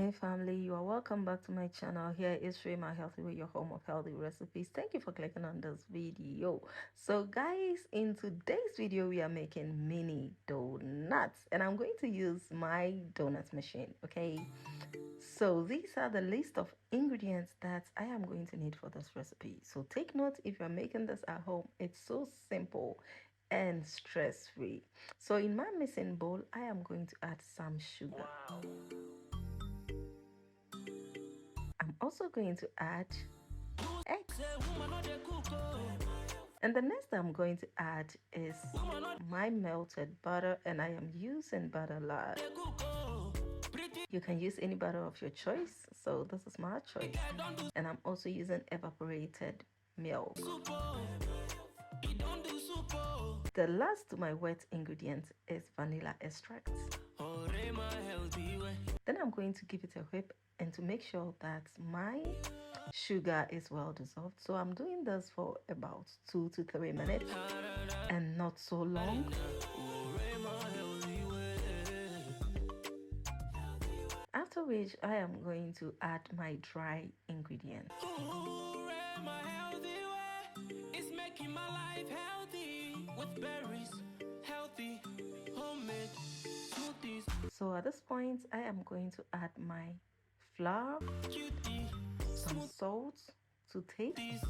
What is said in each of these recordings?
Hey family, you are welcome back to my channel. Here is My Healthy Way, your home of healthy recipes. Thank you for clicking on this video. So guys, in today's video we are making mini donuts and I'm going to use my donut machine. Okay, so these are the list of ingredients that I am going to need for this recipe. So take note if you're making this at home. It's so simple and stress-free. So in my mixing bowl I am going to add some sugar. Wow. I'm also going to add eggs. And the next I'm going to add is my melted butter, and I am using butter lard. You can use any butter of your choice, so this is my choice. And I'm also using evaporated milk. The last to my wet ingredient is vanilla extract. Then I'm going to give it a whip and to make sure that my sugar is well dissolved. So I'm doing this for about 2 to 3 minutes and not so long. After which I am going to add my dry ingredients. It's making my life healthy with berries, healthy homemade smoothies. So at this point I am going to add my flour, some salt to taste.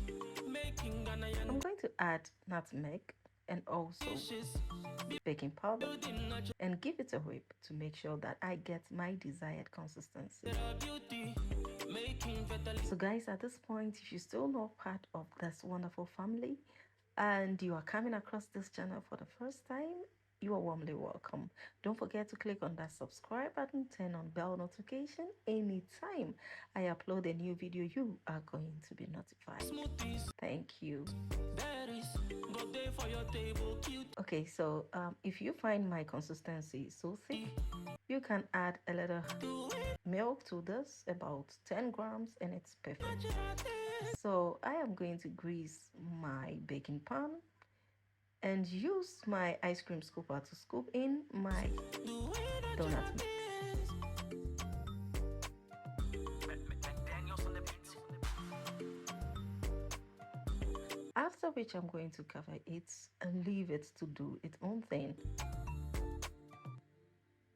I'm going to add nutmeg and also baking powder and give it a whip to make sure that I get my desired consistency. So guys, at this point, if you're still not part of this wonderful family and you are coming across this channel for the first time, you are warmly welcome. Don't forget to click on that subscribe button, turn on bell notification. Anytime I upload a new video, you are going to be notified. Thank you. Okay, so if you find my consistency so thick, you can add a little milk to this, about 10 grams, and it's perfect. So I am going to grease my baking pan and use my ice cream scooper to scoop in my donut mix. After which I'm going to cover it and leave it to do its own thing.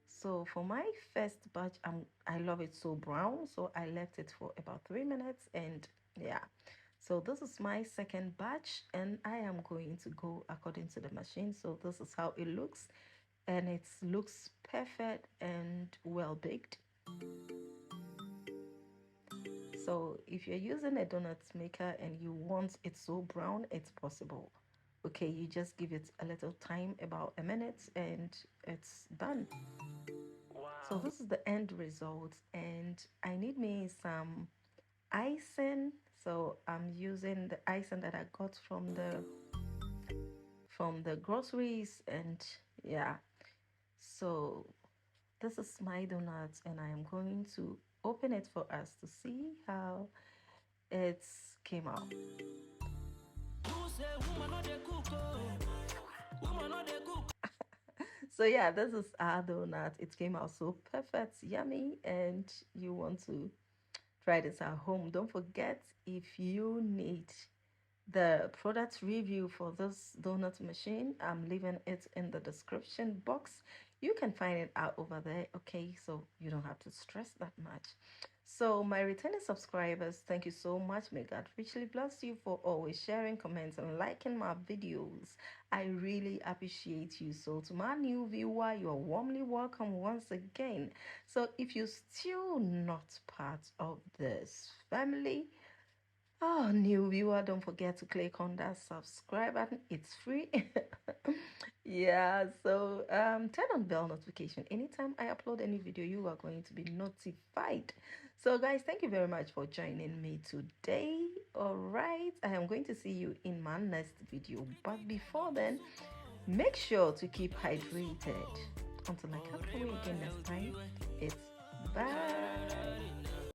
So for my first batch, I love it so brown, so I left it for about 3 minutes, and yeah. So this is my second batch and I am going to go according to the machine. So this is how it looks, and it looks perfect and well baked. So if you're using a donut maker and you want it so brown, it's possible. Okay, you just give it a little time, about a minute, and it's done. Wow. So this is the end result, and I need me some icing. So I'm using the icing that I got from the groceries, and yeah. So this is my donut and I am going to open it for us to see how it came out. So yeah, this is our donut. It came out so perfect, yummy, and you want to try this at home. Don't forget, if you need the product review for this donut machine, I'm leaving it in the description box. You can find it out over there, okay? So you don't have to stress that much. So my returning subscribers, thank you so much. May God richly bless you for always sharing, comments, and liking my videos. I really appreciate you. So to my new viewer, you're warmly welcome once again. So if you're still not part of this family, oh, new viewer, don't forget to click on that subscribe button. It's free. Yeah, so turn on bell notification. Anytime I upload any video, you are going to be notified. So guys, thank you very much for joining me today. All right, I am going to see you in my next video, but before then, make sure to keep hydrated. Until I come away again next time, it's bye.